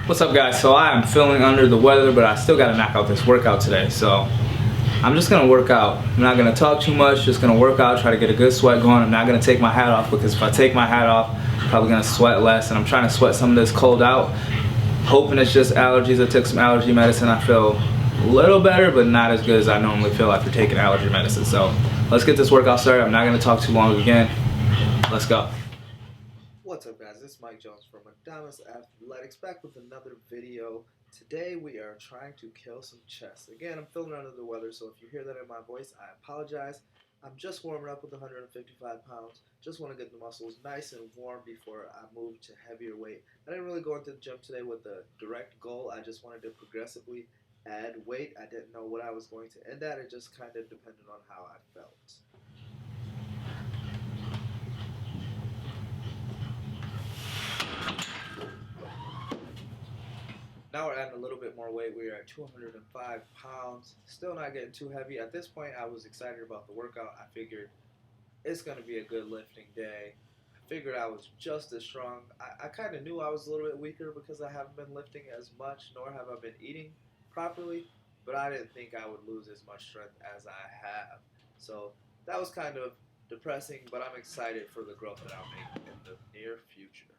What's up, guys? So I am feeling under the weather, but I still got to knock out this workout today. So I'm just going to work out. I'm not going to talk too much, just going to work out, try to get a good sweat going. I'm not going to take my hat off because if I take my hat off, I'm probably going to sweat less. And I'm trying to sweat some of this cold out, hoping it's just allergies. I took some allergy medicine. I feel a little better, but not as good as I normally feel after taking allergy medicine. So let's get this workout started. I'm not going to talk too long again. Let's go. What's up, guys? This is Mike Jones from Adamas Athletics, back with another video. Today we are trying to kill some chest. Again, I'm feeling under the weather, so if you hear that in my voice, I apologize. I'm just warming up with 155 pounds. Just want to get the muscles nice and warm before I move to heavier weight. I didn't really go into the gym today with a direct goal. I just wanted to progressively add weight. I didn't know what I was going to end at. It just kind of depended on how I felt. Now we're adding a little bit more weight. We are at 205 pounds. Still not getting too heavy. At this point, I was excited about the workout. I figured it's going to be a good lifting day. I figured I was just as strong. I kind of knew I was a little bit weaker because I haven't been lifting as much, nor have I been eating properly. But I didn't think I would lose as much strength as I have. So that was kind of depressing, but I'm excited for the growth that I'll make in the near future.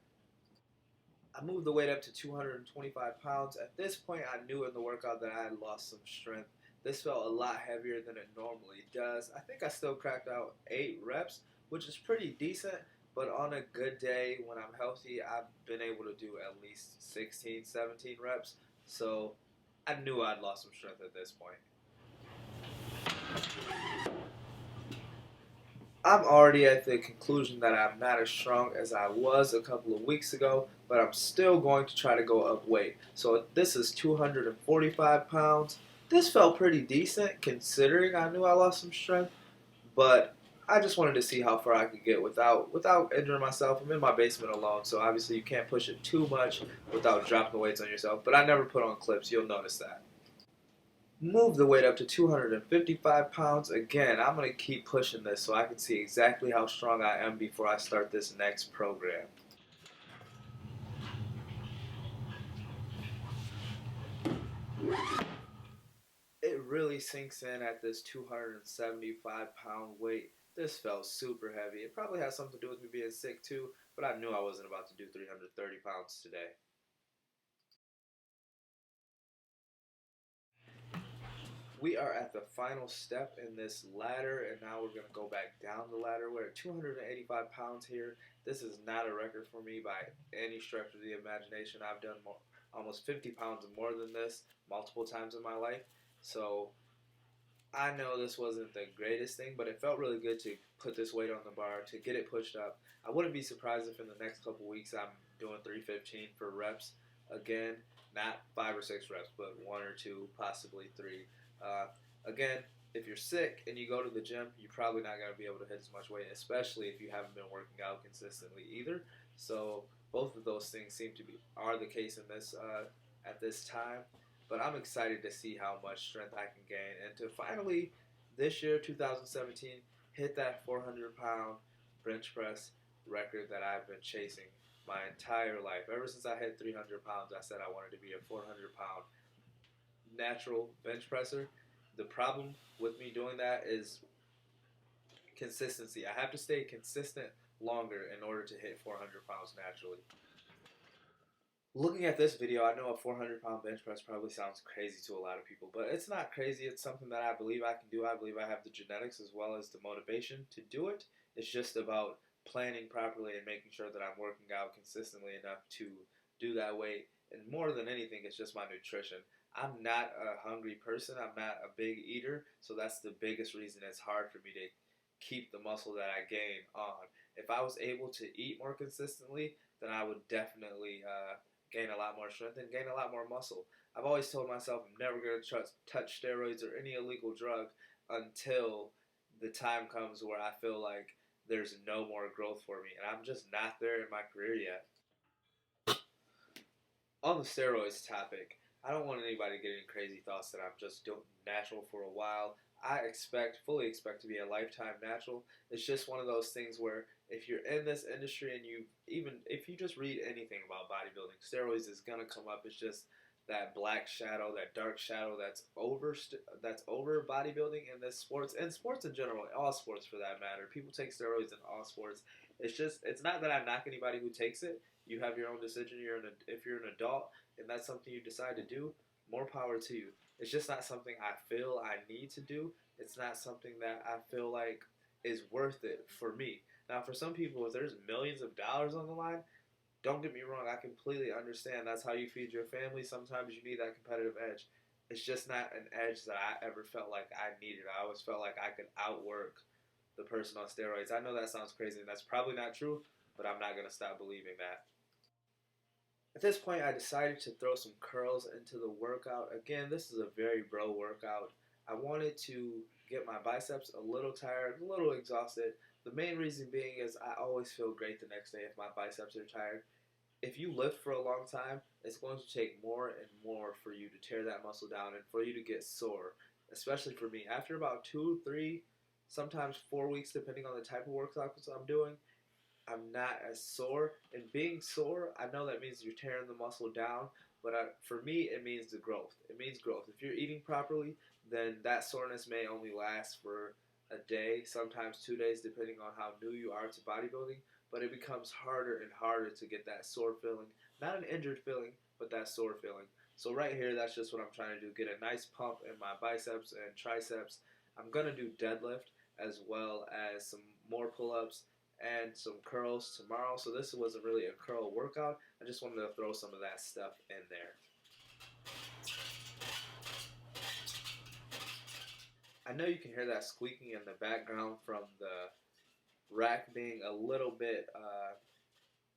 I moved the weight up to 225 pounds. At this point, I knew in the workout that I had lost some strength. This felt a lot heavier than it normally does. I think I still cracked out 8 reps, which is pretty decent, but on a good day when I'm healthy, I've been able to do at least 16, 17 reps. So I knew I'd lost some strength at this point. I'm already at the conclusion that I'm not as strong as I was a couple of weeks ago, but I'm still going to try to go up weight. So this is 245 pounds. This felt pretty decent considering I knew I lost some strength, but I just wanted to see how far I could get without injuring myself. I'm in my basement alone, so obviously you can't push it too much without dropping the weights on yourself, but I never put on clips. You'll notice that. Move the weight up to 255 pounds. Again, I'm going to keep pushing this so I can see exactly how strong I am before I start this next program. It really sinks in at this 275-pound weight. This felt super heavy. It probably has something to do with me being sick too, but I knew I wasn't about to do 330 pounds today. We are at the final step in this ladder, and now we're going to go back down the ladder. We're at 285 pounds here. This is not a record for me by any stretch of the imagination. I've done almost 50 pounds more than this multiple times in my life. So I know this wasn't the greatest thing, but it felt really good to put this weight on the bar, to get it pushed up. I wouldn't be surprised if in the next couple weeks I'm doing 315 for reps again. Not 5 or 6 reps, but 1 or 2, possibly 3. Again, if you're sick and you go to the gym, you're probably not going to be able to hit as much weight, especially if you haven't been working out consistently either. So both of those things are the case in this at this time. But I'm excited to see how much strength I can gain and to finally, this year, 2017, hit that 400-pound bench press record that I've been chasing my entire life. Ever since I hit 300 pounds, I said I wanted to be a 400-pound natural bench presser. The problem with me doing that is consistency. I have to stay consistent longer in order to hit 400 pounds naturally. Looking at this video, I know a 400-pound bench press probably sounds crazy to a lot of people, but it's not crazy. It's something that I believe I can do. I believe I have the genetics as well as the motivation to do it. It's just about planning properly and making sure that I'm working out consistently enough to do that weight. And more than anything, it's just my nutrition. I'm not a hungry person. I'm not a big eater, so that's the biggest reason it's hard for me to keep the muscle that I gain on. If I was able to eat more consistently, then I would definitely gain a lot more strength and gain a lot more muscle. I've always told myself I'm never going to touch steroids or any illegal drug until the time comes where I feel like there's no more growth for me, and I'm just not there in my career yet. On the steroids topic, I don't want anybody getting crazy thoughts that I'm just doing natural for a while. I fully expect to be a lifetime natural. It's just one of those things where if you're in this industry and if you just read anything about bodybuilding, steroids is gonna come up. It's just that black shadow, that dark shadow that's over bodybuilding in this sports and sports in general, all sports for that matter. People take steroids in all sports. It's not that I knock anybody who takes it. You have your own decision. If you're an adult and that's something you decide to do, more power to you. It's just not something I feel I need to do. It's not something that I feel like is worth it for me. Now, for some people, if there's millions of dollars on the line, don't get me wrong, I completely understand. That's how you feed your family. Sometimes you need that competitive edge. It's just not an edge that I ever felt like I needed. I always felt like I could outwork the person on steroids. I know that sounds crazy, and that's probably not true, but I'm not going to stop believing that. At this point, I decided to throw some curls into the workout. Again, this is a very bro workout. I wanted to get my biceps a little tired, a little exhausted. The main reason being is I always feel great the next day if my biceps are tired. If you lift for a long time, it's going to take more and more for you to tear that muscle down and for you to get sore, especially for me. After about 2, 3, sometimes 4 weeks, depending on the type of workouts I'm doing, I'm not as sore. And being sore, I know that means you're tearing the muscle down, but for me, it means the growth. It means growth. If you're eating properly, then that soreness may only last for a day, sometimes 2 days, depending on how new you are to bodybuilding. But it becomes harder and harder to get that sore feeling. Not an injured feeling, but that sore feeling. So right here, that's just what I'm trying to do. Get a nice pump in my biceps and triceps. I'm going to do deadlift as well as some more pull-ups and some curls tomorrow. So this wasn't really a curl workout. I just wanted to throw some of that stuff in there. I know you can hear that squeaking in the background from the rack being a little bit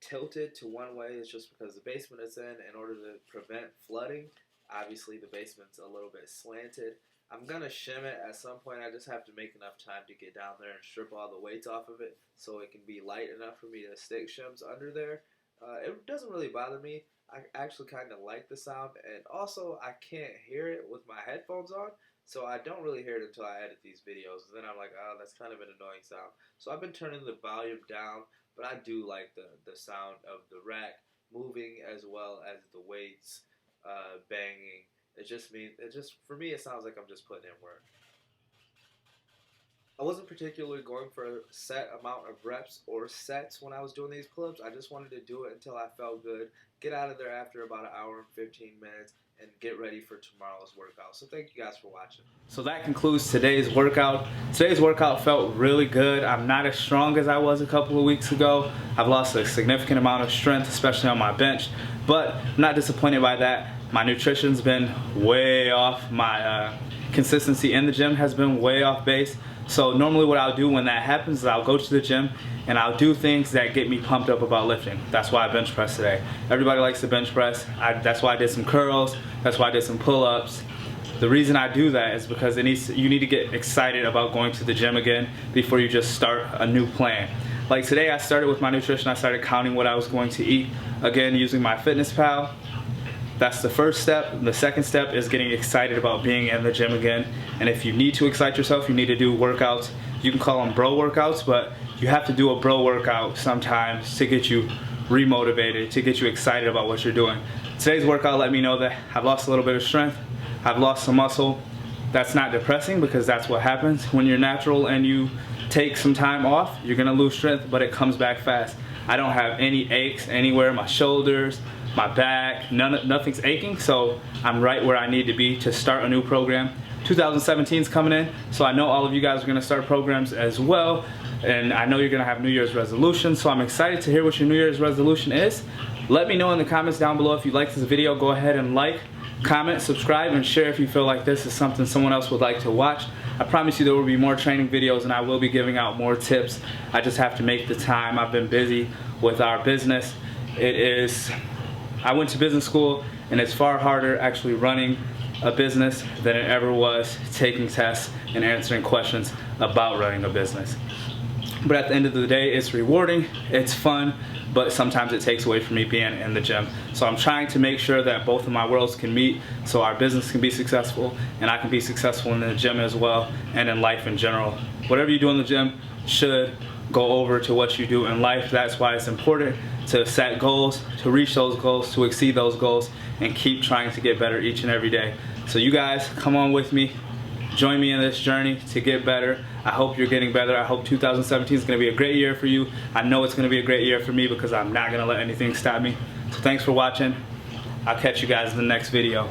tilted to one way. It's just because the basement it's in order to prevent flooding. Obviously the basement's a little bit slanted. I'm going to shim it at some point. I just have to make enough time to get down there and strip all the weights off of it so it can be light enough for me to stick shims under there. It doesn't really bother me. I actually kind of like the sound, and also I can't hear it with my headphones on, so I don't really hear it until I edit these videos. And then I'm like, oh, that's kind of an annoying sound. So I've been turning the volume down, but I do like the sound of the rack moving as well as the weights banging. For me, it sounds like I'm just putting in work. I wasn't particularly going for a set amount of reps or sets when I was doing these pull-ups. I just wanted to do it until I felt good, get out of there after about an hour and 15 minutes, and get ready for tomorrow's workout. So thank you guys for watching. So that concludes today's workout. Today's workout felt really good. I'm not as strong as I was a couple of weeks ago. I've lost a significant amount of strength, especially on my bench, but I'm not disappointed by that. My nutrition's been way off. My consistency in the gym has been way off base. So normally what I'll do when that happens is I'll go to the gym and I'll do things that get me pumped up about lifting. That's why I bench press today. Everybody likes to bench press. That's why I did some curls. That's why I did some pull-ups. The reason I do that is because you need to get excited about going to the gym again before you just start a new plan. Like today I started with my nutrition. I started counting what I was going to eat, again using my FitnessPal. That's the first step. The second step is getting excited about being in the gym again. And if you need to excite yourself, you need to do workouts. You can call them bro workouts, but you have to do a bro workout sometimes to get you remotivated, to get you excited about what you're doing. Today's workout let me know that I've lost a little bit of strength. I've lost some muscle. That's not depressing because that's what happens when you're natural and you take some time off. You're gonna lose strength, but it comes back fast. I don't have any aches anywhere, my shoulders, my back, nothing's aching, so I'm right where I need to be to start a new program. 2017 is coming in, so I know all of you guys are going to start programs as well, and I know you're going to have New Year's resolutions, so I'm excited to hear what your New Year's resolution is. Let me know in the comments down below if you like this video. Go ahead and like, comment, subscribe, and share if you feel like this is something someone else would like to watch. I promise you there will be more training videos and I will be giving out more tips. I just have to make the time. I've been busy with our business. I went to business school, and it's far harder actually running a business than it ever was taking tests and answering questions about running a business. But at the end of the day, it's rewarding, it's fun, but sometimes it takes away from me being in the gym. So I'm trying to make sure that both of my worlds can meet so our business can be successful and I can be successful in the gym as well and in life in general. Whatever you do in the gym should go over to what you do in life. That's why it's important to set goals, to reach those goals, to exceed those goals, and keep trying to get better each and every day. So you guys, come on with me. Join me in this journey to get better. I hope you're getting better. I hope 2017 is going to be a great year for you. I know it's going to be a great year for me because I'm not going to let anything stop me. So thanks for watching. I'll catch you guys in the next video.